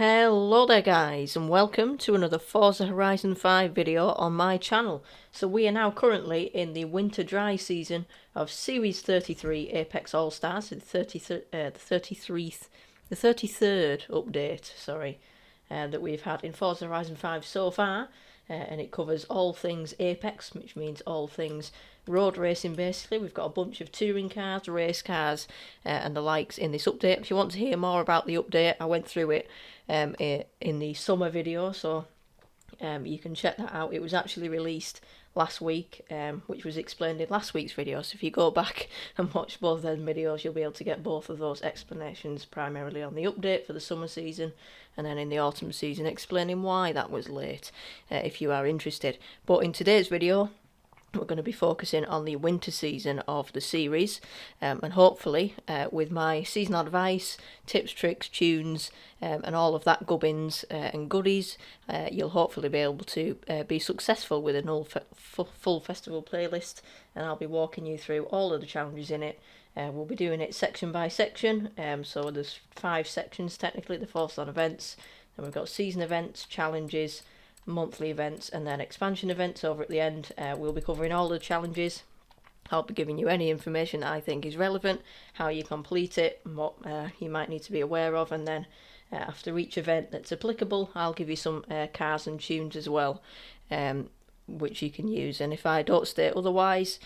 Hello there guys, and welcome to another Forza Horizon 5 video on my channel. So we are now currently in the winter dry season of Series 33 Apex Allstars, the 33rd update, that we've had in Forza Horizon 5 so far. And it covers all things Apex, which means all things road racing basically. We've got a bunch of touring cars, race cars and the likes in this update. If you want to hear more about the update, I went through it in the summer video, so you can check that out. It was actually released last week, which was explained in last week's video, so if you go back and watch both of those videos, you'll be able to get both of those explanations, primarily on the update for the summer season and then in the autumn season explaining why that was late, if you are interested. But in today's video we're going to be focusing on the winter season of the series, and hopefully with my seasonal advice, tips, tricks, tunes and all of that gubbins and goodies, you'll hopefully be able to be successful with a full festival playlist, and I'll be walking you through all of the challenges in it. We'll be doing it section by section, so there's 5 sections technically: the Forzathon events, then we've got season events, challenges, monthly events, and then expansion events over at the end. We'll be covering all the challenges. I'll be giving you any information that I think is relevant, how you complete it, and what you might need to be aware of, and then after each event that's applicable, I'll give you some cars and tunes as well, which you can use. And if I don't state otherwise,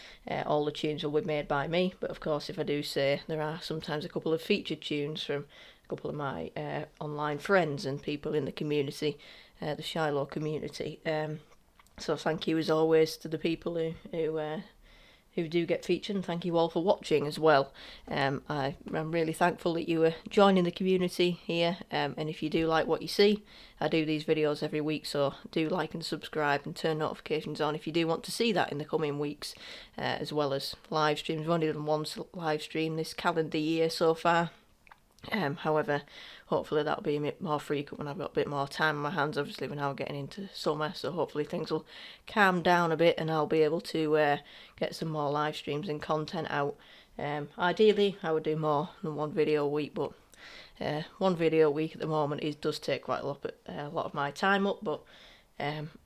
all the tunes will be made by me, but of course if I do say, there are sometimes a couple of featured tunes from a couple of my online friends and people in the community, the Shylo community. So thank you as always to the people who do get featured, and thank you all for watching as well. I'm really thankful that you are joining the community here, and if you do like what you see, I do these videos every week, so do like and subscribe and turn notifications on if you do want to see that in the coming weeks, as well as live streams. We've only done one live stream this calendar year so far. However, hopefully that'll be a bit more frequent when I've got a bit more time on my hands. Obviously we're now getting into summer, so hopefully things will calm down a bit and I'll be able to get some more live streams and content out. Ideally I would do more than one video a week, but one video a week at the moment does take quite a lot of my time up, but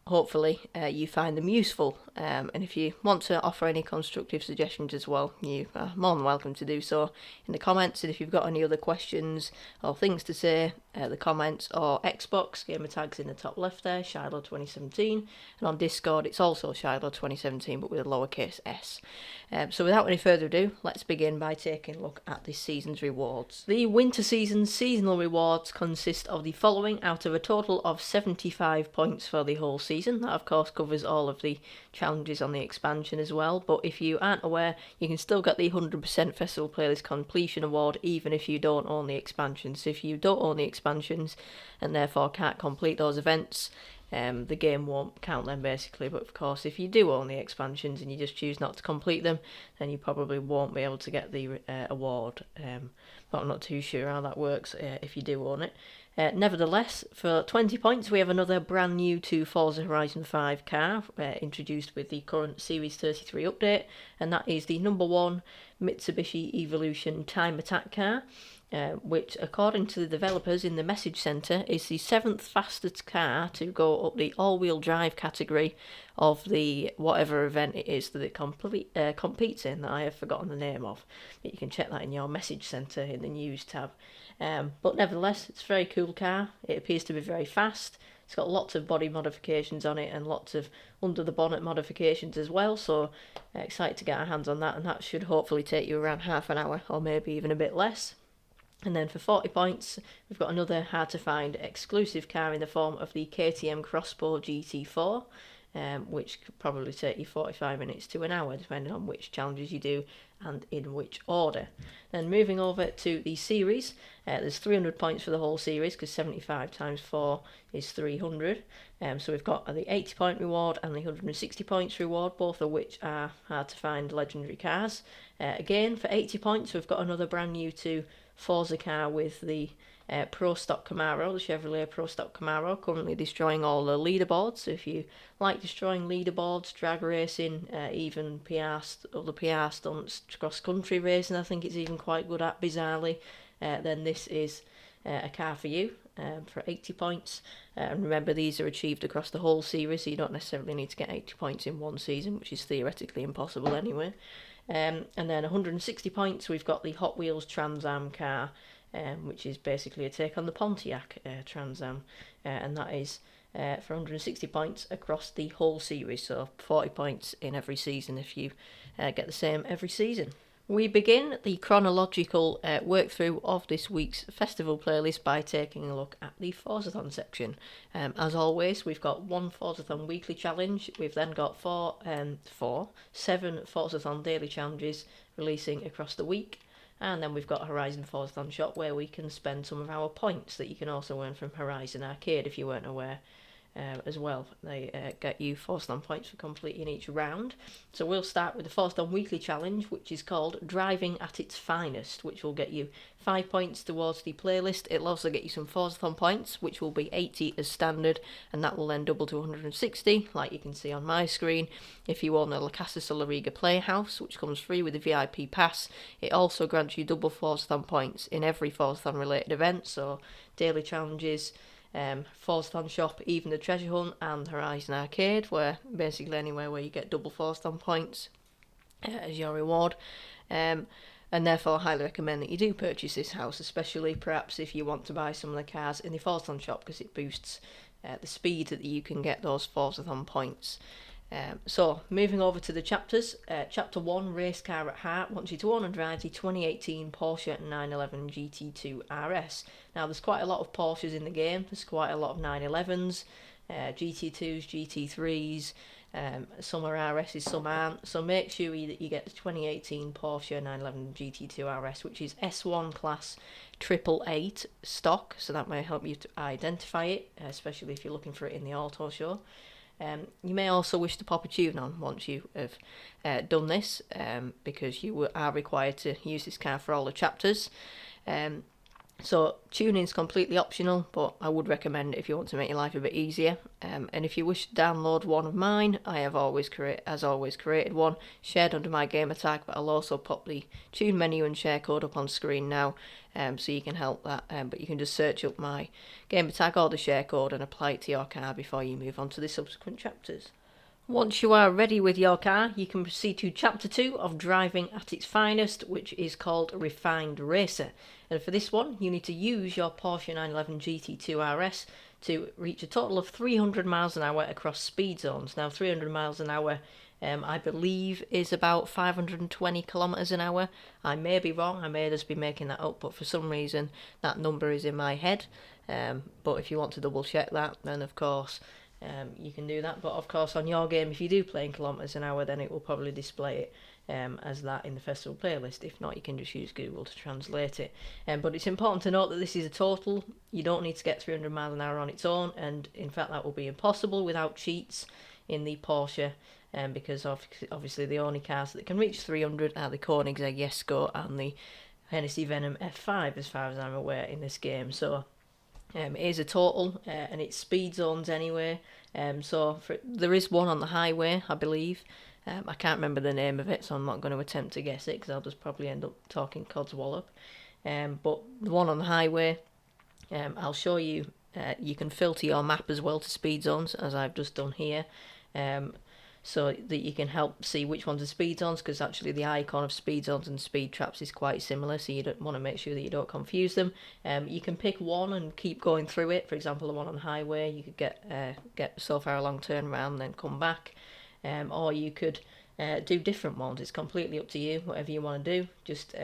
hopefully you find them useful, and if you want to offer any constructive suggestions as well, you are more than welcome to do so in the comments. And if you've got any other questions or things to say, the comments or Xbox gamer tags in the top left there, Shylo 2017, and on Discord it's also Shylo 2017 but with a lowercase s. So without any further ado, let's begin by taking a look at this season's rewards. The winter season's seasonal rewards consist of the following out of a total of 75 points for the whole season. That of course covers all of the challenges on the expansion as well, but if you aren't aware, you can still get the 100% Festival Playlist Completion Award even if you don't own the expansions. So if you don't own the expansions and therefore can't complete those events, the game won't count them basically. But of course if you do own the expansions and you just choose not to complete them, then you probably won't be able to get the award, but I'm not too sure how that works if you do own it. Nevertheless, for 20 points we have another brand new to Forza Horizon 5 car introduced with the current Series 33 update, and that is the number 1 Mitsubishi Evolution Time Attack car, which according to the developers in the message centre is the 7th fastest car to go up the all-wheel drive category of the whatever event it is that it competes in, that I have forgotten the name of, but you can check that in your message centre in the news tab. But nevertheless, it's a very cool car. It appears to be very fast. It's got lots of body modifications on it and lots of under the bonnet modifications as well, so excited to get our hands on that, and that should hopefully take you around half an hour or maybe even a bit less. And then for 40 points we've got another hard to find exclusive car in the form of the KTM Crossbow GT4, which could probably take you 45 minutes to an hour depending on which challenges you do and in which order. Then moving over to the series, there's 300 points for the whole series because 75 times 4 is 300. So we've got the 80 point reward and the 160 points reward, both of which are hard to find legendary cars. Again, for 80 points we've got another brand new to Forza car with the Pro Stock Camaro, the Chevrolet Pro Stock Camaro, currently destroying all the leaderboards. So if you like destroying leaderboards, drag racing, even other PR stunts, cross-country racing, I think it's even quite good at, bizarrely, then this is a car for you. for 80 points. And remember, these are achieved across the whole series, so you don't necessarily need to get 80 points in one season, which is theoretically impossible anyway. And then 160 points, we've got the Hot Wheels Trans Am car, which is basically a take on the Pontiac Trans Am, and that is for 160 points across the whole series, so 40 points in every season if you get the same every season. We begin the chronological work through of this week's festival playlist by taking a look at the Forzathon section. As always, we've got one Forzathon weekly challenge. We've then got seven Forzathon daily challenges releasing across the week. And then we've got Horizon Forzathon Shop, where we can spend some of our points that you can also earn from Horizon Arcade if you weren't aware. As well. They get you Forzathon points for completing each round. So we'll start with the Forzathon Weekly Challenge, which is called Driving at its Finest, which will get you 5 points towards the playlist. It'll also get you some Forzathon points, which will be 80 as standard, and that will then double to 160, like you can see on my screen, if you own a La Casa Solariga Playhouse, which comes free with the VIP pass. It also grants you double Forzathon points in every Forzathon related event, so daily challenges, Forzathon Shop, even the Treasure Hunt, and Horizon Arcade, where basically anywhere where you get double Forzathon points as your reward. And therefore I highly recommend that you do purchase this house, especially perhaps if you want to buy some of the cars in the Forzathon Shop, because it boosts the speed that you can get those Forzathon points. So, moving over to the chapters, Chapter 1, Race Car at Heart, wants you to own and drive the 2018 Porsche 911 GT2 RS. Now, there's quite a lot of Porsches in the game, there's quite a lot of 911s, GT2s, GT3s, some are RSs, some aren't, so make sure that you get the 2018 Porsche 911 GT2 RS, which is S1 class 888 stock, so that may help you to identify it, especially if you're looking for it in the auto show. You may also wish to pop a tune on once you have done this, because you are required to use this car for all the chapters. So tuning is completely optional, but I would recommend it if you want to make your life a bit easier. And if you wish to download one of mine, I have always created one, shared under my gamer tag, but I'll also pop the tune menu and share code up on screen now, so you can help that. But you can just search up my gamer tag or the share code and apply it to your car before you move on to the subsequent chapters. Once you are ready with your car, you can proceed to Chapter 2 of Driving at its Finest, which is called Refined Racer. And for this one, you need to use your Porsche 911 GT2 RS to reach a total of 300 miles an hour across speed zones. Now, 300 miles an hour, I believe, is about 520 kilometres an hour. I may be wrong, I may just be making that up, but for some reason that number is in my head. But if you want to double check that, then of course you can do that. But of course on your game, if you do play in kilometres an hour, then it will probably display it as that in the festival playlist. If not, you can just use Google to translate it. But it's important to note that this is a total. You don't need to get 300 miles an hour on its own, and in fact that will be impossible without cheats in the Porsche, because obviously the only cars that can reach 300 are the Koenigsegg Jesko and the Hennessy Venom F5, as far as I'm aware, in this game. So it is a total, and it's speed zones anyway. There is one on the highway, I believe. I can't remember the name of it, so I'm not going to attempt to guess it, because I'll just probably end up talking codswallop. But the one on the highway, I'll show you. You can filter your map as well to speed zones, as I've just done here, so that you can help see which ones are speed zones, because actually the icon of speed zones and speed traps is quite similar, so you don't want to make sure that you don't confuse them. You can pick one and keep going through it. For example, the one on the highway, you could get so far along, turn around, then come back. Or you could do different ones. It's completely up to you, whatever you want to do. Just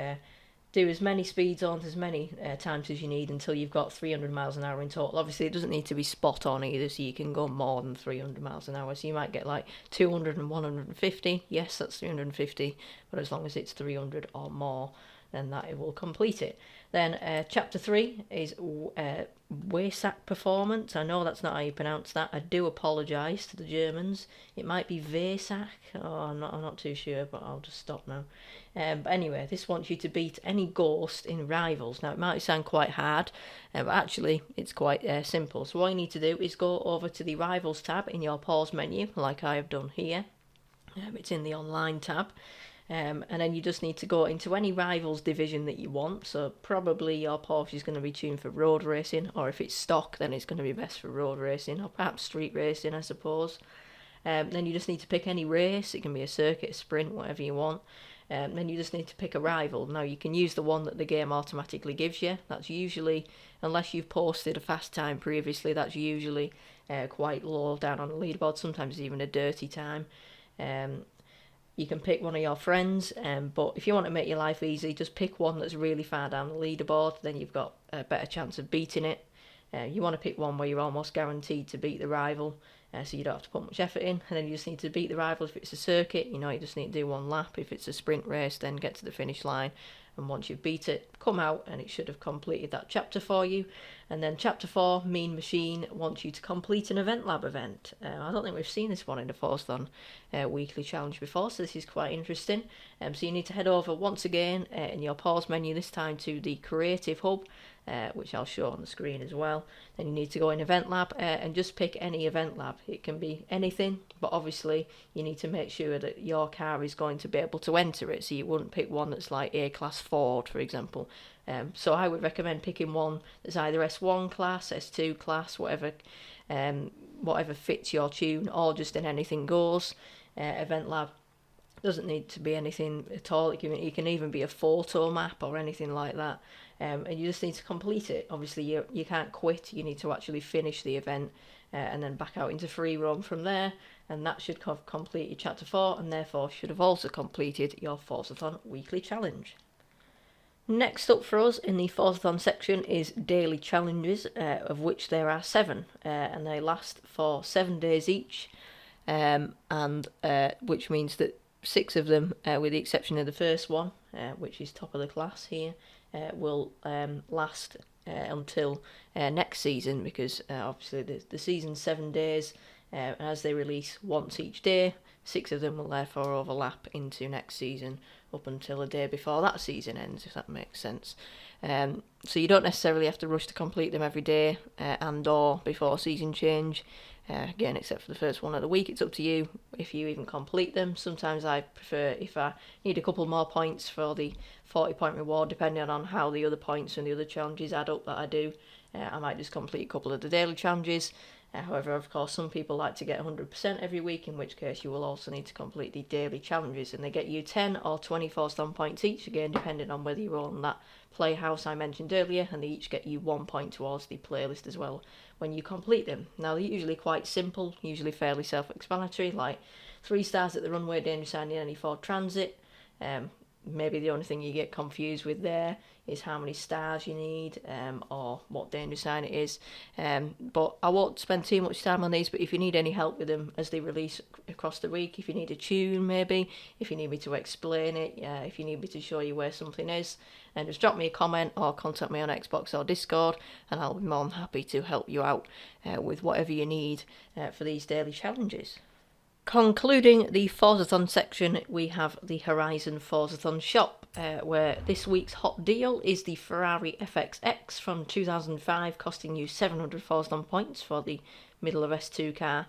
do as many speed zones, as many times as you need, until you've got 300 miles an hour in total. Obviously, it doesn't need to be spot on either, so you can go more than 300 miles an hour. So you might get like 200 and 150. Yes, that's 350, but as long as it's 300 or more, then that it will complete it. Then Chapter 3 is Weissach Performance. I know that's not how you pronounce that. I do apologise to the Germans. It might be Weissach. I'm not too sure, but I'll just stop now. But anyway, this wants you to beat any ghost in Rivals. Now, it might sound quite hard, but actually it's quite simple. So all you need to do is go over to the Rivals tab in your pause menu, like I have done here. It's in the Online tab. And then you just need to go into any rivals division that you want. So probably your Porsche is going to be tuned for road racing, or if it's stock, then it's going to be best for road racing, or perhaps street racing, I suppose. Then you just need to pick any race. It can be a circuit, a sprint, whatever you want. Then you just need to pick a rival. Now you can use the one that the game automatically gives you. That's usually, unless you've posted a fast time previously, that's usually quite low down on the leaderboard, sometimes even a dirty time. You can pick one of your friends, but if you want to make your life easy, just pick one that's really far down the leaderboard, then you've got a better chance of beating it. You want to pick one where you're almost guaranteed to beat the rival, so you don't have to put much effort in, and then you just need to beat the rival. If it's a circuit, you just need to do one lap. If it's a sprint race, then get to the finish line, and once you've beat it, come out, and it should have completed that chapter for you. And then chapter 4, Mean Machine, wants you to complete an EventLab event. I don't think we've seen this one in the Forzathon weekly challenge before, so this is quite interesting. So you need to head over once again in your pause menu, this time to the Creative Hub, which I'll show on the screen as well. Then you need to go in EventLab and just pick any EventLab. It can be anything, but obviously you need to make sure that your car is going to be able to enter it, so you wouldn't pick one that's like A-Class Ford, for example. So I would recommend picking one that's either S1 class, S2 class, whatever fits your tune, or just in anything goes. EventLab doesn't need to be anything at all. It can even be a photo map or anything like that. And you just need to complete it. Obviously, you can't quit. You need to actually finish the event and then back out into free roam from there. And that should have completed chapter 4, and therefore should have also completed your Forzathon weekly challenge. Next up for us in the Forzathon section is daily challenges, of which there are 7, and they last for 7 days each, and which means that 6 of them, with the exception of the first one, which is top of the class here, will last until next season, because obviously the season's 7 days, as they release once each day. 6 of them will therefore overlap into next season up until the day before that season ends, if that makes sense. So you don't necessarily have to rush to complete them every day and or before season change. Again, except for the first one of the week, it's up to you if you even complete them. Sometimes I prefer, if I need a couple more points for the 40-point reward, depending on how the other points and the other challenges add up that I do, I might just complete a couple of the daily challenges. However, of course, some people like to get 100% every week, in which case you will also need to complete the daily challenges, and they get you 10 or 24 stamp points each, again depending on whether you're on that playhouse I mentioned earlier, and they each get you 1 point towards the playlist as well when you complete them. Now, they're usually quite simple, usually fairly self-explanatory, like 3 stars at the runway, danger sign in any Ford Transit. Maybe the only thing you get confused with there is how many stars you need, or what danger sign it is. But I won't spend too much time on these, but if you need any help with them as they release across the week, if you need a tune maybe, if you need me to explain it, if you need me to show you where something is, and just drop me a comment or contact me on Xbox or Discord, and I'll be more than happy to help you out with whatever you need for these daily challenges. Concluding the Forzathon section, we have the Horizon Forzathon Shop, where this week's hot deal is the Ferrari FXX from 2005, costing you 700 Forzathon points for the middle of S2 car,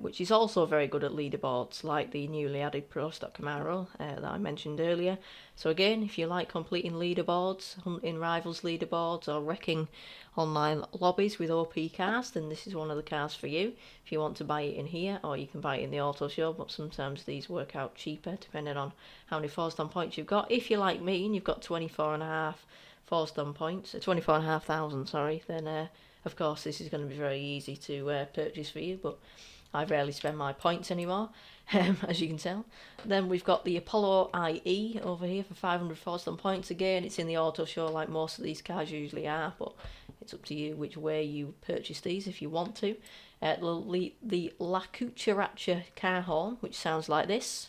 which is also very good at leaderboards, like the newly added Pro Stock Camaro that I mentioned earlier. So again, if you like completing leaderboards, hunting rivals leaderboards, or wrecking online lobbies with OP cars, then this is one of the cars for you. If you want to buy it in here, or you can buy it in the auto show, but sometimes these work out cheaper depending on how many Forzathon points you've got. If you're like me and you've got 24.5 Forzathon points, 24,500, sorry, then of course this is going to be very easy to purchase for you, but I rarely spend my points anymore, as you can tell. Then we've got the Apollo IE over here for 500 Forzathon points. Again, it's in the auto show like most of these cars usually are, but it's up to you which way you purchase these if you want to. The La Cucaracha car horn, which sounds like this.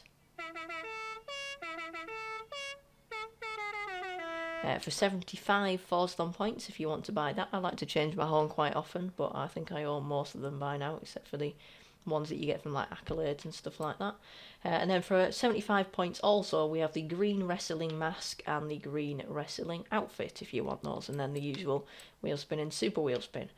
For 75 Forzathon points if you want to buy that. I like to change my horn quite often, but I think I own most of them by now, except for the ones that you get from like accolades and stuff like that. And then for 75 points also, we have the green wrestling mask and the green wrestling outfit if you want those, and then the usual wheel spin and super wheel spin.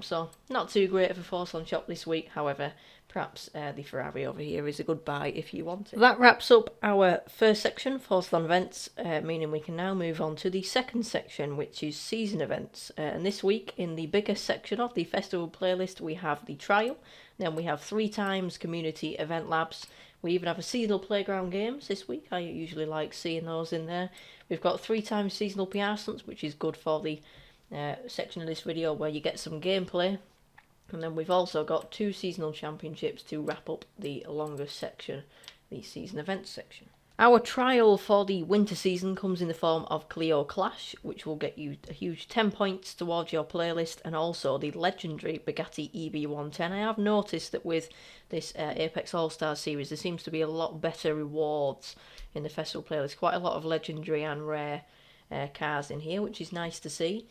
So not too great for Forzathon Shop this week, however, perhaps the Ferrari over here is a good buy if you want it. That wraps up our first section, Forzathon events, meaning we can now move on to the second section, which is season events. And this week, in the biggest section of the festival playlist, we have the trial, then we have 3 times community EventLabs. We even have a seasonal playground games this week. I usually like seeing those in there. We've got 3 times seasonal PR Stunts, which is good for the section of this video where you get some gameplay. And then we've also got 2 seasonal championships to wrap up the longest section, the season events section. Our trial for the winter season comes in the form of Clio Clash, which will get you a huge 10 points towards your playlist, and also the legendary Bugatti EB110. I have noticed that with this Apex Allstars series, there seems to be a lot better rewards in the festival playlist. Quite a lot of legendary and rare cars in here, which is nice to see.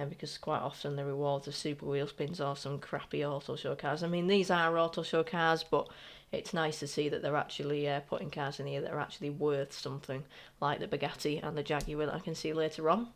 Because quite often the rewards are super wheel spins or some crappy auto show cars. I mean, these are auto show cars, but it's nice to see that they're actually putting cars in here that are actually worth something, like the Bugatti and the Jaguar that I can see later on.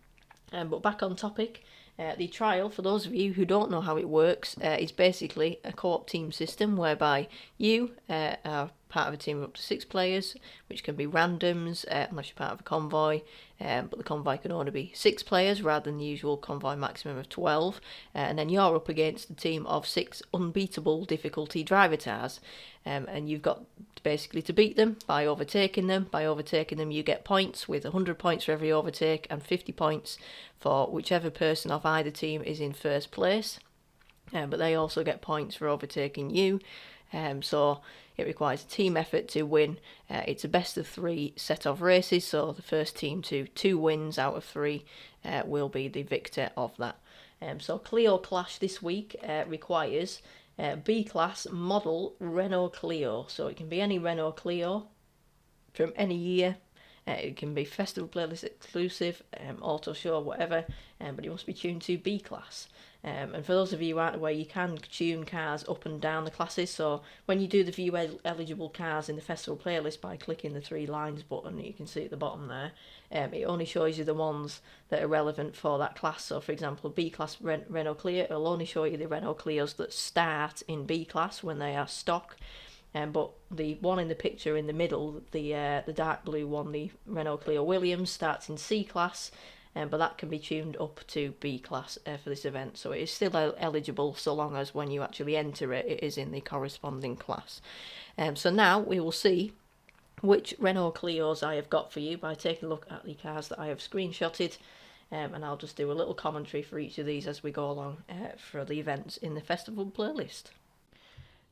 But back on topic, the trial, for those of you who don't know how it works, is basically a co-op team system whereby you are part of a team of up to 6 players, which can be randoms unless you're part of a convoy, but the convoy can only be 6 players rather than the usual convoy maximum of 12, and then you're up against a team of 6 unbeatable difficulty driver tars, and you've got basically to beat them by overtaking them. By overtaking them you get points, with 100 points for every overtake and 50 points for whichever person of either team is in first place, but they also get points for overtaking you. So it requires a team effort to win. It's a best of 3 set of races, so the first team to 2 wins out of 3 will be the victor of that. So Clio Clash this week requires B-Class model Renault Clio. So it can be any Renault Clio from any year. It can be festival playlist exclusive, auto show, whatever, but it must be tuned to B-Class. And for those of you who aren't aware, you can tune cars up and down the classes. So when you do the view eligible cars in the festival playlist by clicking the 3 lines button that you can see at the bottom there, it only shows you the ones that are relevant for that class. So for example, B-Class Renault Clio, it'll only show you the Renault Clios that start in B-Class when they are stock. But the one in the picture in the middle, the dark blue one, the Renault Clio Williams, starts in C-Class, but that can be tuned up to B-Class for this event. So it is still eligible so long as when you actually enter it, it is in the corresponding class. So now we will see which Renault Clios I have got for you by taking a look at the cars that I have screenshotted. And I'll just do a little commentary for each of these as we go along for the events in the festival playlist.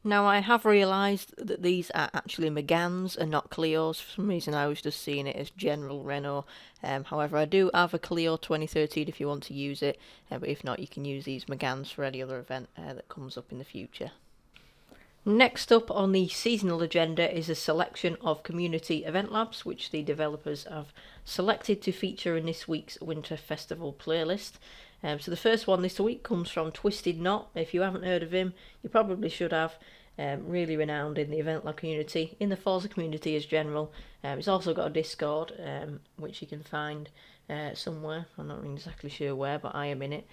Now, I have realised that these are actually Meganes and not Clios. For some reason I was just seeing it as general Renault. However, I do have a Clio 2013 if you want to use it, but if not, you can use these Meganes for any other event that comes up in the future. Next up on the seasonal agenda is a selection of community EventLabs, which the developers have selected to feature in this week's Winter Festival playlist. So the first one this week comes from Twisted Knot. If you haven't heard of him, you probably should have. Really renowned in the EventLab community, in the Forza community as general. He's also got a Discord, which you can find somewhere. I'm not exactly sure where, but I am in it.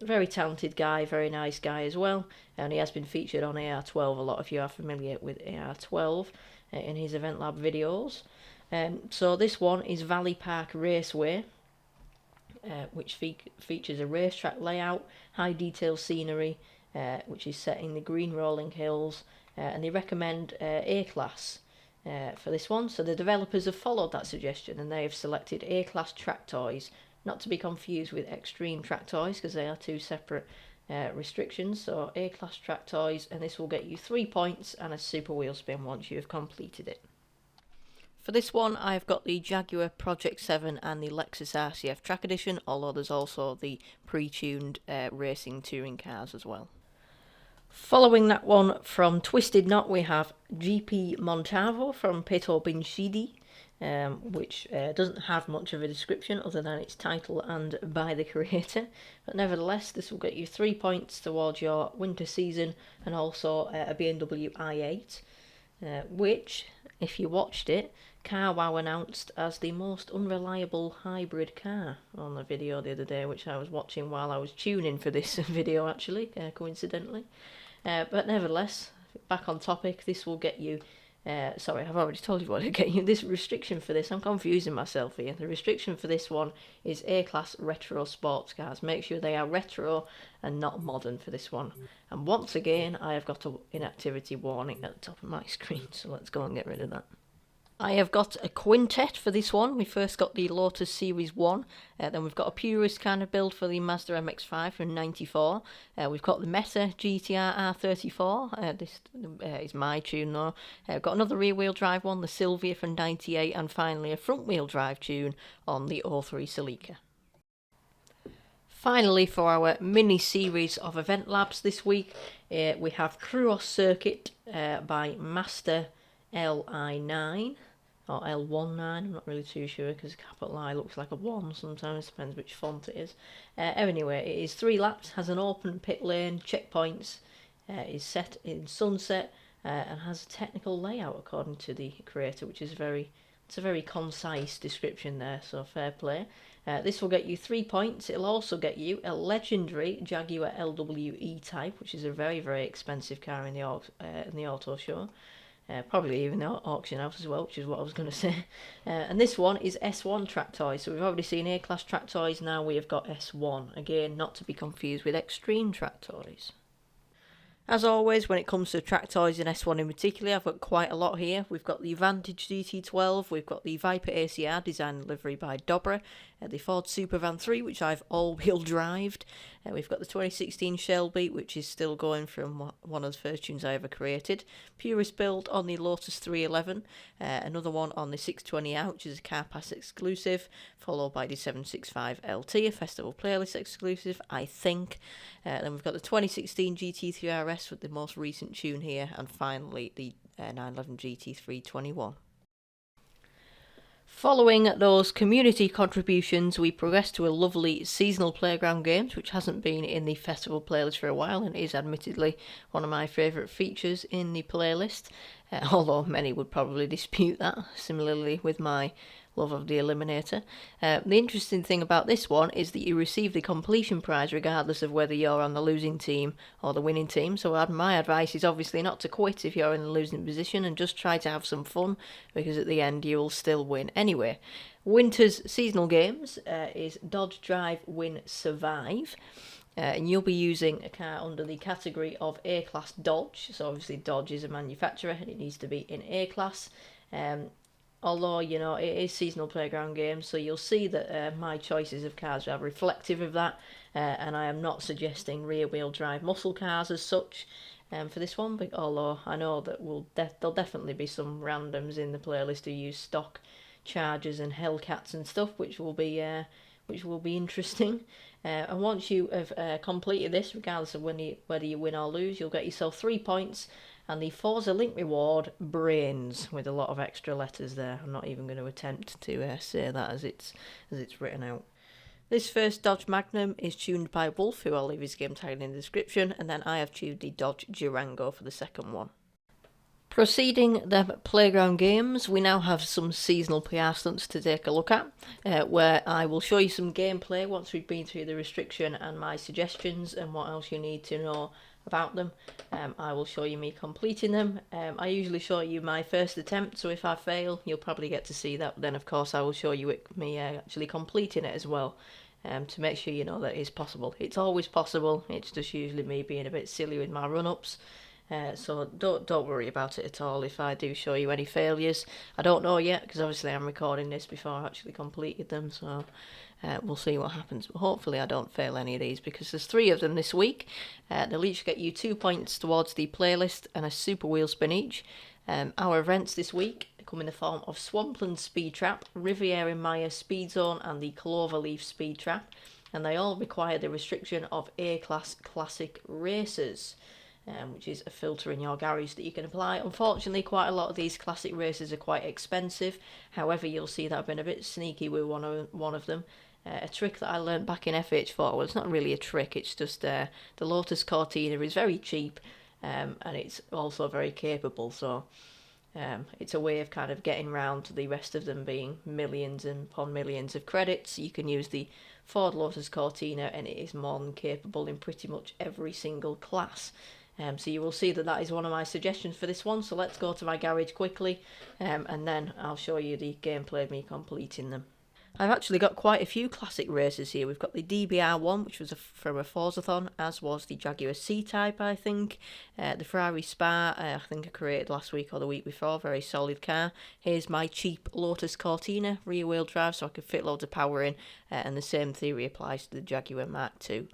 Very talented guy, very nice guy as well, and he has been featured on AR12 a lot if you are familiar with AR12 in his EventLab videos. So this one is Valley Park Raceway, which features a racetrack layout, high detail scenery, which is set in the green rolling hills, and they recommend A-Class for this one. So the developers have followed that suggestion and they have selected A-Class track toys, not to be confused with Extreme track toys because they are 2 separate restrictions. So A-Class track toys, and this will get you 3 points and a super wheel spin once you have completed it. For this one, I've got the Jaguar Project 7 and the Lexus RCF Track Edition, although there's also the pre-tuned racing touring cars as well. Following that one from Twisted Knot, we have GP Montavo from Peto Binshidi, which doesn't have much of a description other than its title and by the creator. But nevertheless, this will get you 3 points towards your winter season and also a BMW i8. Which if you watched it, CarWow announced as the most unreliable hybrid car on the video the other day, which I was watching while I was tuning for this video actually, coincidentally. But nevertheless, back on topic, this will get you... sorry, I've already told you what to get you. This restriction for this, I'm confusing myself here. The restriction for this one is A-Class retro sports cars. Make sure they are retro and not modern for this one. And once again, I have got an inactivity warning at the top of my screen, so let's go and get rid of that. I have got a quintet for this one. We first got the Lotus Series 1, then we've got a purist kind of build for the Mazda MX-5 from '94. We've got the Meta GTR R34, this is my tune though. We've got another rear-wheel drive one, the Sylvia from '98, and finally a front-wheel drive tune on the 03 Celica. Finally, for our mini-series of EventLabs this week, we have Cruos Circuit by Master LI9. Or L19, I'm not really too sure because capital I looks like a 1 sometimes, depends which font it is. Anyway, it is 3 laps, has an open pit lane, checkpoints, is set in sunset, and has a technical layout according to the creator, which is it's a very concise description there, so fair play. This will get you 3 points. It'll also get you a legendary Jaguar LWE type, which is a very, very expensive car in the auto show. Probably even the auction house as well, which is what I was going to say. And this one is S1 track toys. So we've already seen A-Class track toys, now we have got S1. Again, not to be confused with Extreme track toys. As always, when it comes to track toys in S1 in particular, I've got quite a lot here. We've got the Vantage GT12, we've got the Viper ACR, design and delivery by Dobra, the Ford Supervan 3, which I've all-wheel drived. We've got the 2016 Shelby, which is still going from one of the first tunes I ever created. Purist build on the Lotus 311, another one on the 620R, which is a Car Pass exclusive, followed by the 765 LT, a Festival Playlist exclusive, I think. Then we've got the 2016 GT3 RS with the most recent tune here, and finally the 911 GT321. Following those community contributions, we progress to a lovely seasonal playground games, which hasn't been in the festival playlist for a while and is admittedly one of my favourite features in the playlist, although many would probably dispute that, similarly with my love of the Eliminator. The interesting thing about this one is that you receive the completion prize regardless of whether you're on the losing team or the winning team, so my advice is obviously not to quit if you're in the losing position and just try to have some fun, because at the end you will still win anyway. Winter's seasonal games is Dodge Drive Win Survive. And you'll be using a car under the category of A-Class Dodge, so obviously Dodge is a manufacturer and it needs to be in A-Class. Although, you know, it is seasonal playground games, so you'll see that my choices of cars are reflective of that, and I am not suggesting rear-wheel drive muscle cars as such for this one, but although I know that there'll definitely be some randoms in the playlist who use stock Chargers and Hellcats and stuff, which will be interesting. And once you have completed this, regardless of whether you win or lose, you'll get yourself 3 points. And the Forza link reward, Brains, with a lot of extra letters there. I'm not even going to attempt to say that as it's written out. This first Dodge Magnum is tuned by Wolf, who I'll leave his game tag in the description, and then I have tuned the Dodge Durango for the second one. Proceeding the playground games, we now have some seasonal PR stunts to take a look at, where I will show you some gameplay once we've been through the restriction and my suggestions and what else you need to know about them. I will show you me completing them. I usually show you my first attempt, so if I fail you'll probably get to see that. Then of course I will show you me actually completing it as well, to make sure you know that it is possible. It's always possible, it's just usually me being a bit silly with my run-ups. So don't worry about it at all if I do show you any failures. I don't know yet, because obviously I'm recording this before I actually completed them, so we'll see what happens. But hopefully I don't fail any of these, because there's 3 of them this week. They'll each get you 2 points towards the playlist and a super wheel spin each. Our events this week come in the form of Swampland Speed Trap, Riviera Maya Speed Zone, and the Cloverleaf Speed Trap, and they all require the restriction of A-Class Classic Racers. Which is a filter in your garage that you can apply. Unfortunately, quite a lot of these classic racers are quite expensive. However, you'll see that I've been a bit sneaky with one of them. A trick that I learned back in FH4, well, it's not really a trick, it's just the Lotus Cortina is very cheap, and it's also very capable, so It's a way of kind of getting round to the rest of them being millions and upon millions of credits. You can use the Ford Lotus Cortina, and it is more than capable in pretty much every single class. So you will see that that is one of my suggestions for this one. So let's go to my garage quickly, and then I'll show you the gameplay of me completing them. I've actually got quite a few classic racers here. We've got the DBR1, which was from a Forzathon, as was the Jaguar C-Type, I think. The Ferrari Spa, I think I created last week or the week before. Very solid car. Here's my cheap Lotus Cortina, rear-wheel drive, so I can fit loads of power in. And the same theory applies to the Jaguar Mark II.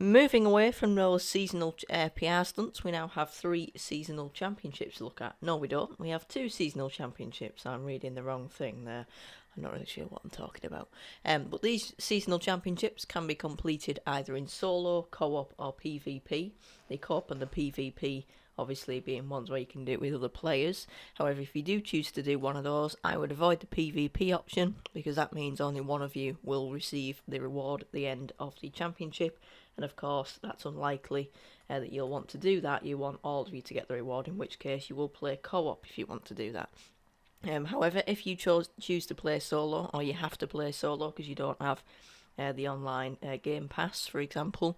Moving away from those seasonal PR stunts, we now have 3 seasonal championships to look at. No, we don't. We have 2 seasonal championships. I'm reading the wrong thing there. I'm not really sure what I'm talking about. But these seasonal championships can be completed either in solo, co-op or PvP. The co-op and the PvP obviously being ones where you can do it with other players. However, if you do choose to do one of those, I would avoid the PvP option, because that means only one of you will receive the reward at the end of the championship. And of course, that's unlikely that you'll want to do that. You want all of you to get the reward, in which case you will play co-op if you want to do that. However, if you choose to play solo, or you have to play solo because you don't have the online game pass, for example,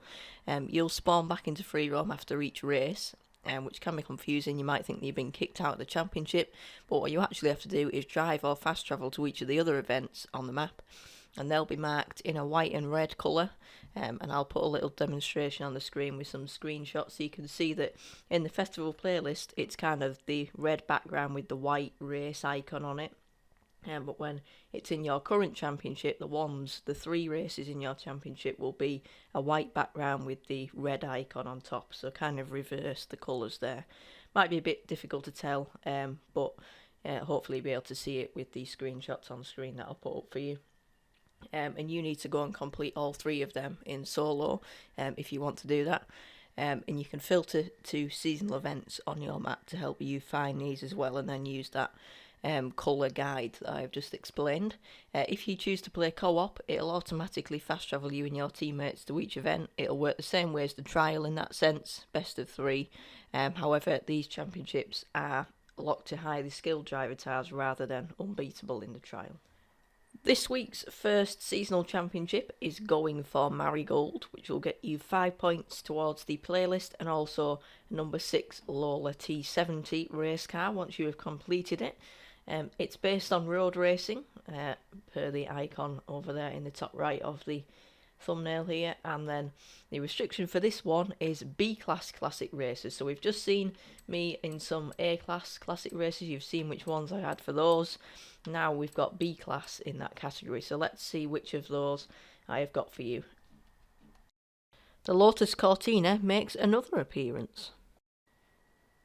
you'll spawn back into free roam after each race, which can be confusing. You might think that you've been kicked out of the championship, but what you actually have to do is drive or fast travel to each of the other events on the map, and they'll be marked in a white and red colour. And I'll put a little demonstration on the screen with some screenshots so you can see that in the festival playlist it's kind of the red background with the white race icon on it. But when it's in your current championship, the 3 races in your championship will be a white background with the red icon on top, so kind of reverse the colours there. Might be a bit difficult to tell, but hopefully you'll be able to see it with the screenshots on the screen that I'll put up for you. And you need to go and complete all 3 of them in solo if you want to do that. And you can filter to seasonal events on your map to help you find these as well, and then use that colour guide that I've just explained. If you choose to play co-op, it'll automatically fast travel you and your teammates to each event. It'll work the same way as the trial in that sense, best of 3. However, these championships are locked to highly skilled driver tiles rather than unbeatable in the trial. This week's first seasonal championship is going for Marigold, which will get you 5 points towards the playlist, and also number 6 Lola T70 race car once you have completed it. It's based on road racing, per the icon over there in the top right of the thumbnail here, and then the restriction for this one is B-Class Classic races. So we've just seen me in some A-Class Classic races, you've seen which ones I had for those. Now we've got B-Class in that category, so let's see which of those I have got for you. The Lotus Cortina makes another appearance.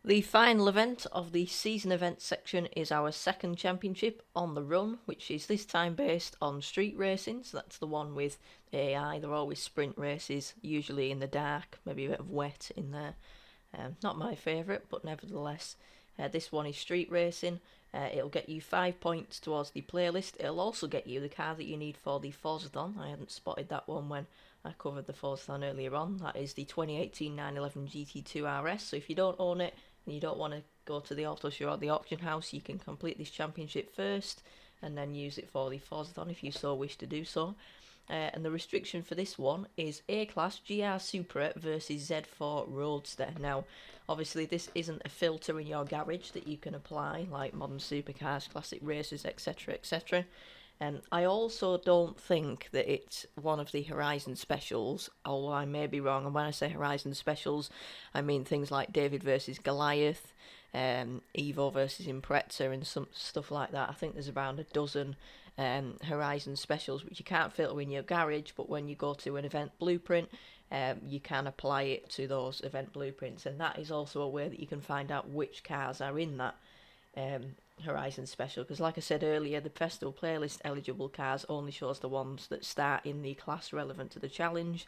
The final event of the season event section is our second championship on the run, which is this time based on street racing. So that's the one with AI. They're always sprint races, usually in the dark, maybe a bit of wet in there. Not my favourite, but nevertheless, this one is street racing. It'll get you 5 points towards the playlist. It'll also get you the car that you need for the Forzathon. I hadn't spotted that one when I covered the Forzathon earlier on. That is the 2018 911 GT2 RS. So if you don't own it and you don't want to go to the auto show or the auction house, you can complete this championship first and then use it for the Forzathon if you so wish to do so. And the restriction for this one is A-Class GR Supra versus Z4 Roadster. Now, obviously this isn't a filter in your garage that you can apply, like modern supercars, classic racers, etc, etc. And I also don't think that it's one of the Horizon specials, although I may be wrong. And when I say Horizon specials, I mean things like David versus Goliath, Evo versus Impreza, and some stuff like that. I think there's around a dozen Horizon specials which you can't filter in your garage, but when you go to an event blueprint, you can apply it to those event blueprints, and that is also a way that you can find out which cars are in that Horizon special, because like I said earlier, the festival playlist eligible cars only shows the ones that start in the class relevant to the challenge.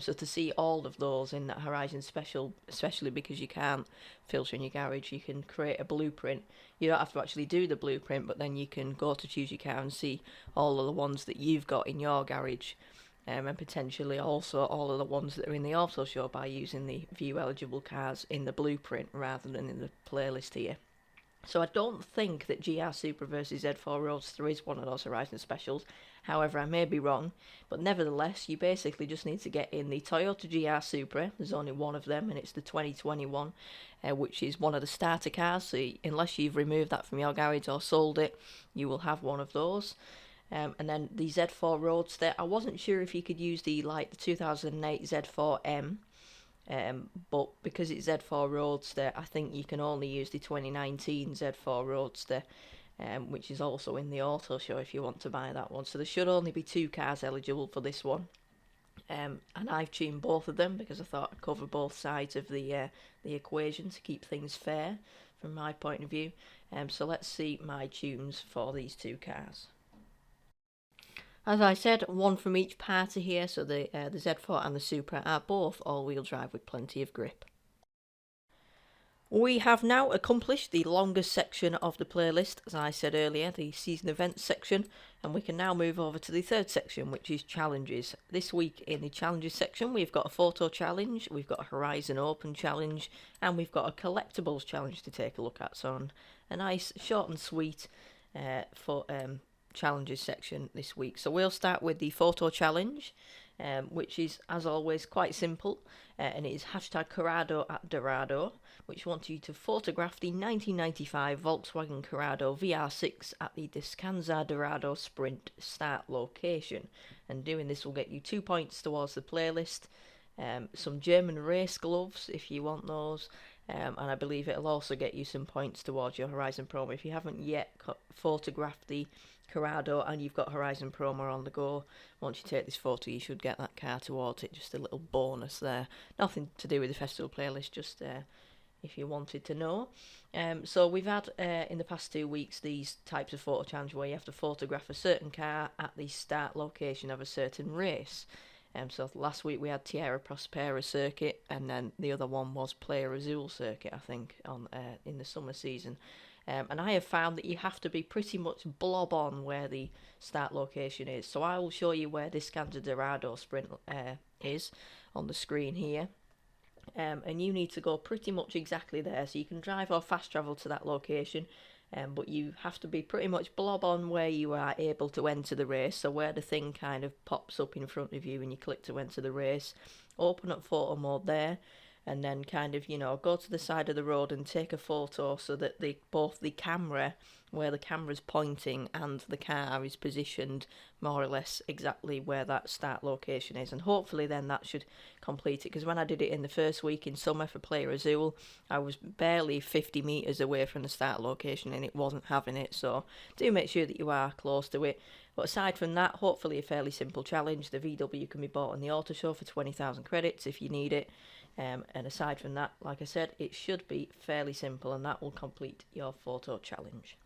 So to see all of those in that Horizon special, especially because you can't filter in your garage, you can create a blueprint. You don't have to actually do the blueprint, but then you can go to choose your car and see all of the ones that you've got in your garage, and potentially also all of the ones that are in the auto show by using the view eligible cars in the blueprint rather than in the playlist here. So I don't think that GR Supra versus Z4 Roadster is one of those Horizon specials. However, I may be wrong. But nevertheless, you basically just need to get in the Toyota GR Supra. There's only one of them, and it's the 2021, which is one of the starter cars. So unless you've removed that from your garage or sold it, you will have one of those. And then the Z4 Roadster. I wasn't sure if you could use the 2008 Z4M. But because it's Z4 Roadster, I think you can only use the 2019 Z4 Roadster, which is also in the auto show if you want to buy that one. So there should only be 2 cars eligible for this one. And I've tuned both of them because I thought I'd cover both sides of the equation to keep things fair from my point of view. So let's see my tunes for these 2 cars. As I said, one from each party here, so the Z4 and the Supra are both all-wheel drive with plenty of grip. We have now accomplished the longest section of the playlist, as I said earlier, the season events section, and we can now move over to the third section, which is challenges. This week in the challenges section, we've got a photo challenge, we've got a Horizon Open challenge, and we've got a Collectibles challenge to take a look at. So a nice, short and sweet challenges section this week. So we'll start with the photo challenge, which is as always quite simple, and it is #Corrado at Dorado, which wants you to photograph the 1995 Volkswagen Corrado VR6 at the Descansa Dorado Sprint start location, and doing this will get you 2 points towards the playlist, some German race gloves if you want those, and I believe it'll also get you some points towards your Horizon promo. If you haven't yet photographed the Corrado and you've got Horizon promo on the go, once you take this photo you should get that car towards it. Just a little bonus there, nothing to do with the festival playlist, just if you wanted to know. So we've had in the past 2 weeks these types of photo challenge where you have to photograph a certain car at the start location of a certain race. So last week we had Tierra Prospera circuit, and then the other one was Playa Azul circuit, I think, on in the summer season. And I have found that you have to be pretty much blob on where the start location is. So I will show you where Descansa Dorado Sprint is on the screen here. And you need to go pretty much exactly there. So you can drive or fast travel to that location, but you have to be pretty much blob on where you are able to enter the race. So where the thing kind of pops up in front of you and you click to enter the race, open up photo mode there. and then kind of, go to the side of the road and take a photo so that both the camera, where the camera's pointing, and the car is positioned more or less exactly where that start location is. And hopefully then that should complete it, because when I did it in the first week in summer for Player Azul, I was barely 50 metres away from the start location and it wasn't having it. So do make sure that you are close to it. But aside from that, hopefully a fairly simple challenge. The VW can be bought in the auto show for 20,000 credits if you need it. And aside from that, like I said, it should be fairly simple, and that will complete your photo challenge.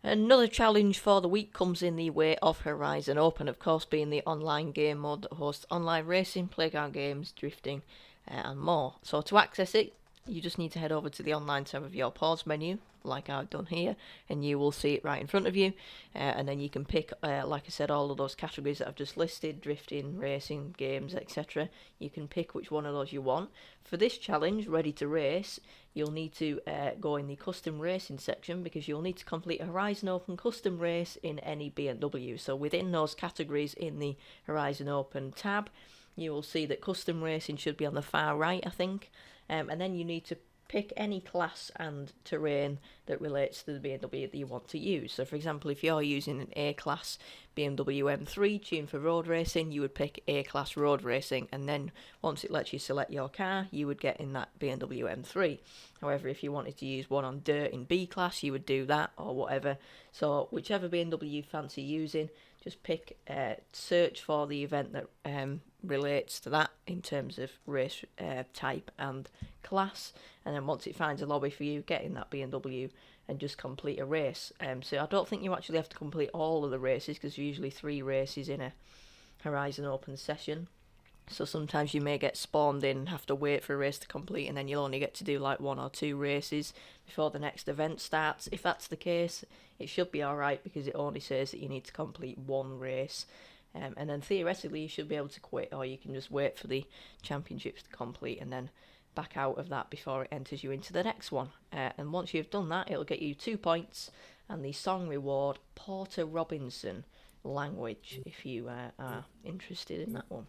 Another challenge for the week comes in the way of Horizon Open, of course, being the online game mode that hosts online racing, playground games, drifting, and more. So to access it, you just need to head over to the online tab of your pause menu, like I've done here, and you will see it right in front of you. And then you can pick, like I said, all of those categories that I've just listed: drifting, racing, games, etc. You can pick which one of those you want. For this challenge, Ready to Race, you'll need to go in the custom racing section, because you'll need to complete a Horizon Open custom race in any BMW. So within those categories in the Horizon Open tab, you will see that custom racing should be on the far right, I think. And then you need to pick any class and terrain that relates to the BMW that you want to use. So for example, if you're using an A-class BMW M3 tuned for road racing, you would pick A-class road racing, and then once it lets you select your car, you would get in that BMW M3. However, if you wanted to use one on dirt in B-class, you would do that, or whatever. So whichever BMW you fancy using, just pick, search for the event that relates to that in terms of race type and class, and then once it finds a lobby for you, get in that BMW and just complete a race. So I don't think you actually have to complete all of the races, because there's usually 3 races in a Horizon Open session. So sometimes you may get spawned in and have to wait for a race to complete, and then you'll only get to do like 1 or 2 races before the next event starts. If that's the case, it should be alright, because it only says that you need to complete 1 race. And then theoretically you should be able to quit, or you can just wait for the championships to complete and then back out of that before it enters you into the next one. And once you've done that, it'll get you 2 points and the song reward Porter Robinson language, if you are interested in that one.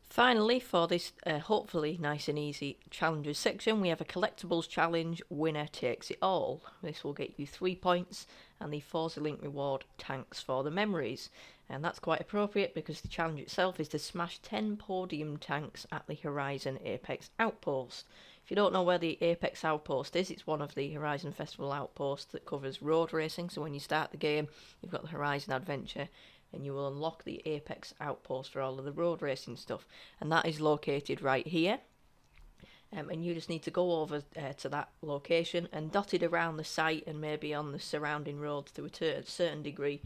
Finally, for this hopefully nice and easy challenges section, we have a collectibles challenge, winner takes it all. This will get you 3 points and the Forza link reward tanks for the memories. And that's quite appropriate, because the challenge itself is to smash 10 podium tanks at the Horizon Apex Outpost. If you don't know where the Apex Outpost is, it's one of the Horizon Festival outposts that covers road racing. So when you start the game, you've got the Horizon Adventure, and you will unlock the Apex Outpost for all of the road racing stuff. And that is located right here. And you just need to go over to that location, and dotted around the site and maybe on the surrounding roads to a certain degree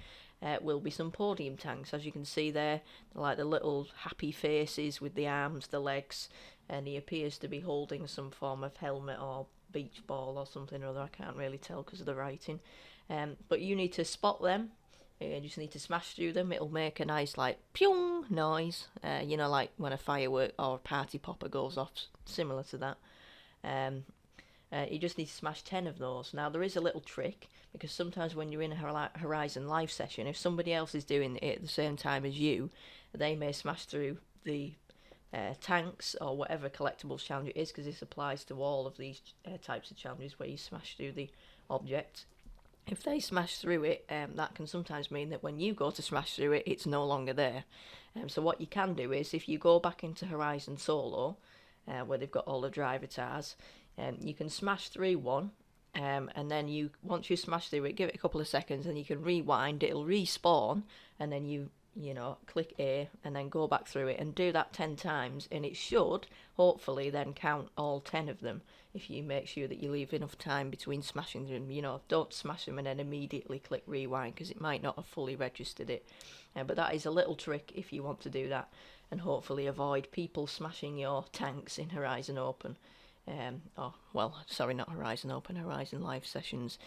will be some podium tanks. As you can see there, like the little happy faces with the arms, the legs, and he appears to be holding some form of helmet or beach ball or something or other. I can't really tell because of the writing. But you need to spot them. You just need to smash through them. It'll make a nice like pyong noise, like when a firework or a party popper goes off, similar to that. You just need to smash 10 of those. Now there is a little trick, because sometimes when you're in a Horizon live session, if somebody else is doing it at the same time as you, they may smash through the tanks or whatever collectibles challenge it is, because this applies to all of these types of challenges where you smash through the object. If they smash through it, that can sometimes mean that when you go to smash through it, it's no longer there. So what you can do is, if you go back into Horizon Solo, where they've got all the driver tars, you can smash through one, and then once you smash through it, give it a couple of seconds, and you can rewind. It'll respawn, and then you click A and then go back through it and do that 10 times, and it should hopefully then count all 10 of them, if you make sure that you leave enough time between smashing them. Don't smash them and then immediately click rewind, because it might not have fully registered it. But that is a little trick if you want to do that, and hopefully avoid people smashing your tanks in Horizon Open. Not Horizon Open, Horizon Live sessions.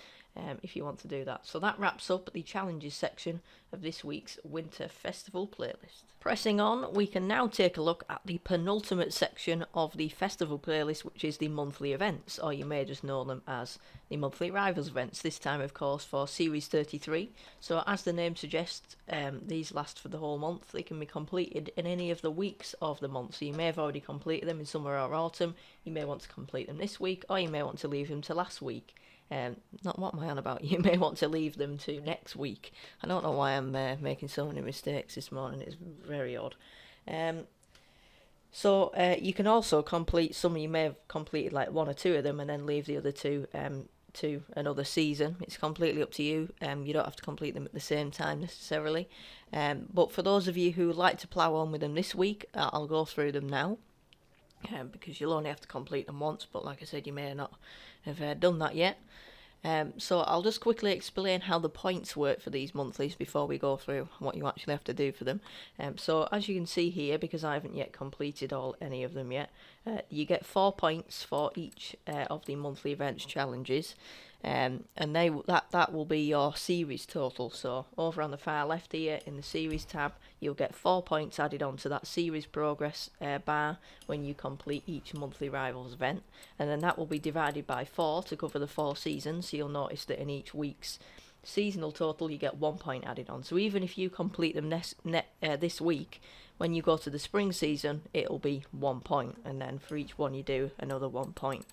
if you want to do that. So that wraps up the challenges section of this week's Winter Festival playlist. Pressing on, we can now take a look at the penultimate section of the festival playlist, which is the monthly events, or you may just know them as the monthly Rivals events, this time of course for Series 33. So as the name suggests, these last for the whole month. They can be completed in any of the weeks of the month, so you may have already completed them in summer or autumn, you may want to complete them this week, or you may want to leave them to last week. Not what am I on about? You may want to leave them to next week. I don't know why I'm making so many mistakes this morning. It's very odd. So you can also complete some. You may have completed like one or two of them and then leave the other two to another season. It's completely up to you. You don't have to complete them at the same time necessarily. But for those of you who would like to plough on with them this week, I'll go through them now. Because you'll only have to complete them once, but like I said, you may not have done that yet. So I'll just quickly explain how the points work for these monthlies before we go through what you actually have to do for them. So as you can see here, because I haven't yet completed any of them yet, you get 4 points for each of the monthly events challenges. And that will be your series total. So over on the far left here in the series tab, you'll get 4 points added onto that series progress bar when you complete each monthly Rivals event, and then that will be divided by 4 to cover the 4 seasons. So you'll notice that in each week's seasonal total you get 1 point added on. So even if you complete them this week, when you go to the spring season it'll be 1 point, and then for each one you do another 1 point.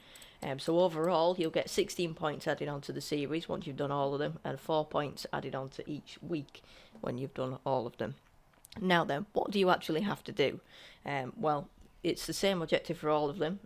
So overall you'll get 16 points added onto the series once you've done all of them, and 4 points added onto each week when you've done all of them. Now then, what do you actually have to do? Well, it's the same objective for all of them,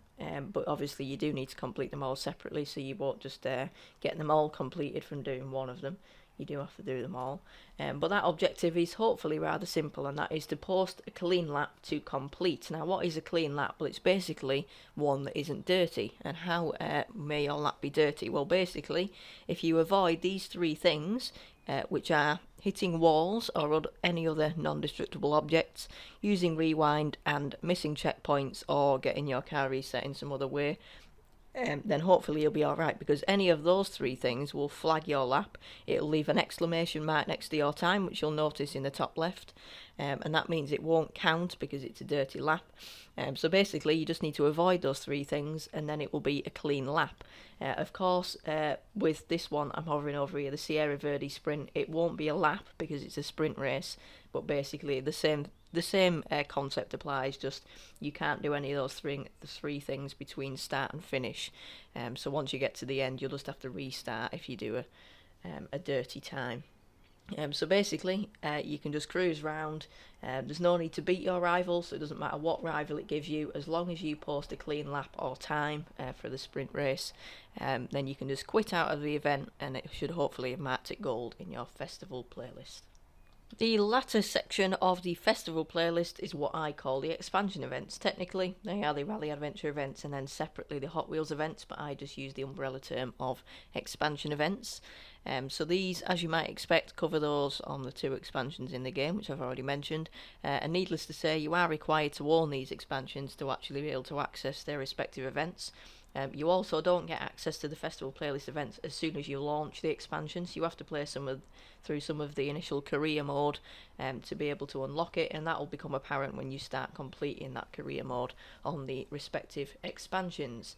but obviously you do need to complete them all separately, so you won't just get them all completed from doing one of them. You do have to do them all. But that objective is hopefully rather simple, and that is to post a clean lap to complete. Now, what is a clean lap? Well, it's basically one that isn't dirty. And how may your lap be dirty? Well, basically, if you avoid these 3 things, which are hitting walls or any other non-destructible objects, using rewind, and missing checkpoints or getting your car reset in some other way, then hopefully you'll be alright, because any of those 3 things will flag your lap. It'll leave an exclamation mark next to your time, which you'll notice in the top left, and that means it won't count because it's a dirty lap. So basically you just need to avoid those 3 things and then it will be a clean lap. Of course, with this one I'm hovering over here, the Sierra Verde Sprint, it won't be a lap because it's a sprint race, but basically the same concept applies, just you can't do any of those three things between start and finish. So once you get to the end you'll just have to restart if you do a dirty time. So basically you can just cruise round. There's no need to beat your rival, so it doesn't matter what rival it gives you, as long as you post a clean lap or time for the sprint race. Then you can just quit out of the event and it should hopefully have marked it gold in your festival playlist. The latter section of the festival playlist is what I call the expansion events. Technically, they are the Rally Adventure events and then separately the Hot Wheels events, but I just use the umbrella term of expansion events. So these, as you might expect, cover those on the 2 expansions in the game, which I've already mentioned. And needless to say, you are required to own these expansions to actually be able to access their respective events. You also don't get access to the festival playlist events as soon as you launch the expansions. You have to play through some of the initial career mode to be able to unlock it, and that will become apparent when you start completing that career mode on the respective expansions.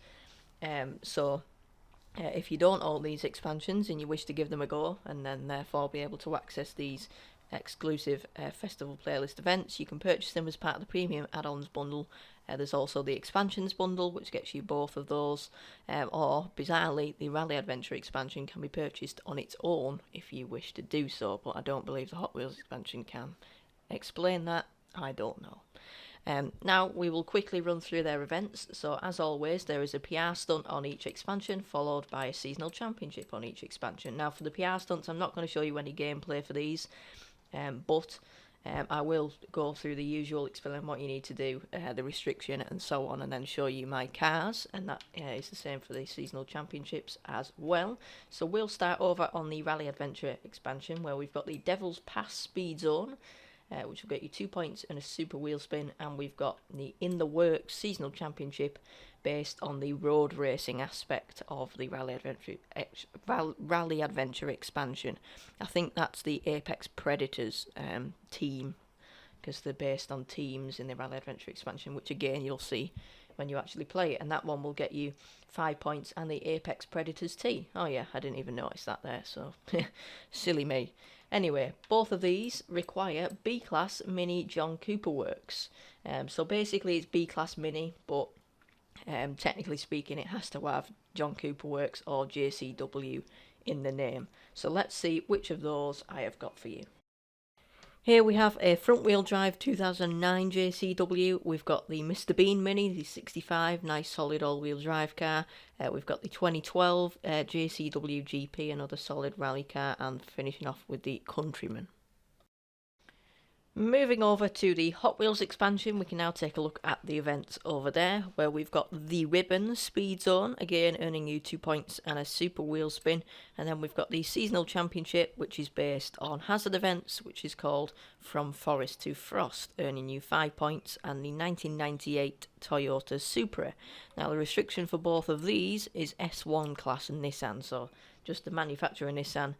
If you don't own these expansions and you wish to give them a go and then therefore be able to access these exclusive festival playlist events, you can purchase them as part of the premium add-ons bundle. There's also the expansions bundle, which gets you both of those, or bizarrely the Rally Adventure expansion can be purchased on its own if you wish to do so, but I don't believe the Hot Wheels expansion can. Explain that? I don't know. Now we will quickly run through their events. So as always, there is a PR stunt on each expansion, followed by a seasonal championship on each expansion. Now for the PR stunts, I'm not going to show you any gameplay for these, but I will go through the usual, explain what you need to do, the restriction and so on, and then show you my cars, and that is the same for the seasonal championships as well. So we'll start over on the Rally Adventure expansion, where we've got the Devil's Pass Speed Zone, which will get you 2 points and a super wheel spin, and we've got the In the Works seasonal championship, based on the road racing aspect of the Rally Adventure expansion. I think that's the Apex Predators team, because they're based on teams in the Rally Adventure expansion, which again you'll see when you actually play it, and that one will get you 5 points and the Apex Predators tee. Oh yeah, I didn't even notice that there, so silly me. Anyway, both of these require B-Class Mini John Cooper Works. So basically it's B-Class Mini, but technically speaking it has to have John Cooper Works or JCW in the name. So let's see which of those I have got for you. Here we have a front-wheel drive 2009 JCW. We've got the Mr. Bean Mini, the 65, nice solid all-wheel drive car. We've got the 2012 JCW GP, another solid rally car, and finishing off with the Countryman. Moving over to the Hot Wheels expansion, we can now take a look at the events over there, where we've got the Ribbon Speed Zone, again earning you 2 points and a super wheel spin, and then we've got the Seasonal Championship, which is based on hazard events, which is called From Forest to Frost, earning you 5 points, and the 1998 Toyota Supra. Now the restriction for both of these is S1 class and Nissan, so just the manufacturer Nissan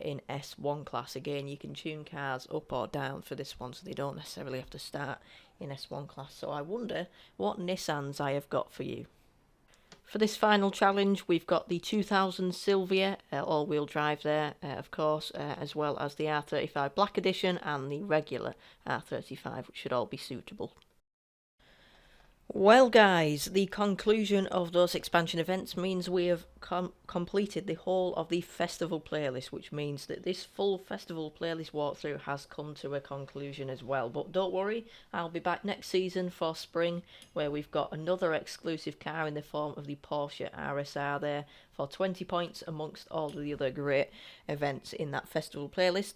in S1 class. Again, you can tune cars up or down for this one, so they don't necessarily have to start in S1 class. So I wonder what Nissans I have got for you. For this final challenge, we've got the 2000 Silvia all-wheel drive there, of course, as well as the R35 Black Edition and the regular R35, which should all be suitable. Well guys, the conclusion of those expansion events means we have completed the whole of the festival playlist, which means that this full festival playlist walkthrough has come to a conclusion as well. But don't worry, I'll be back next season for spring, where we've got another exclusive car in the form of the Porsche RSR there for 20 points amongst all the other great events in that festival playlist.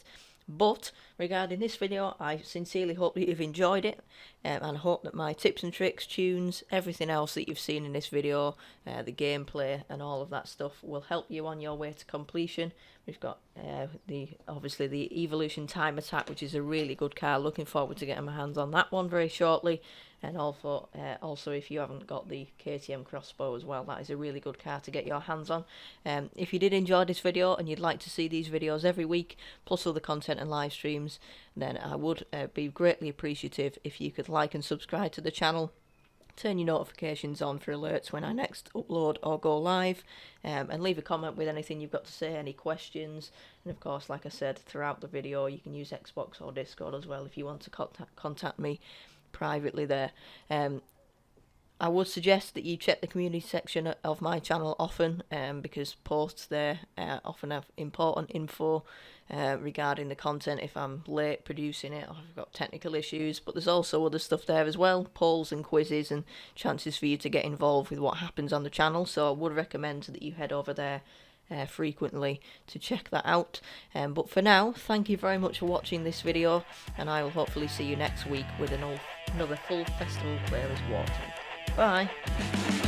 But regarding this video, I sincerely hope that you've enjoyed it, and hope that my tips and tricks, tunes, everything else that you've seen in this video, the gameplay and all of that stuff will help you on your way to completion. We've got obviously the Evolution Time Attack, which is a really good car. Looking forward to getting my hands on that one very shortly. And also if you haven't got the KTM Crossbow as well, that is a really good car to get your hands on. If you did enjoy this video and you'd like to see these videos every week, plus other content and live streams, then I would be greatly appreciative if you could like and subscribe to the channel. Turn your notifications on for alerts when I next upload or go live, and leave a comment with anything you've got to say, any questions. And of course, like I said, throughout the video you can use Xbox or Discord as well if you want to contact me privately there. I would suggest that you check the community section of my channel often, because posts there often have important info regarding the content if I'm late producing it or I've got technical issues. But there's also other stuff there as well, polls and quizzes and chances for you to get involved with what happens on the channel. So I would recommend that you head over there frequently to check that out. But for now, thank you very much for watching this video, and I will hopefully see you next week with another full festival playlist walkthrough. Bye!